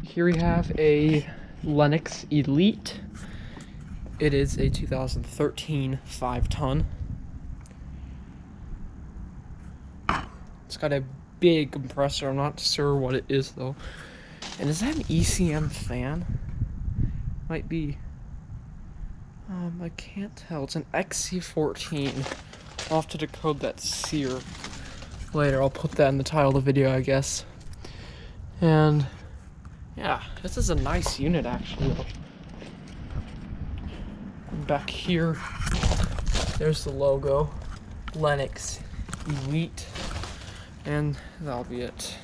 Here we have a Lennox Elite. It is a 2013 5-ton. It's got a big compressor. I'm not sure what it is though. And is that an ECM fan? Might be. I can't tell. It's an XC14. I'll have to decode that SEER later. I'll put that in the title of the video, I guess. And yeah, this is a nice unit actually. And back here, there's the logo, Lennox Elite, and that'll be it.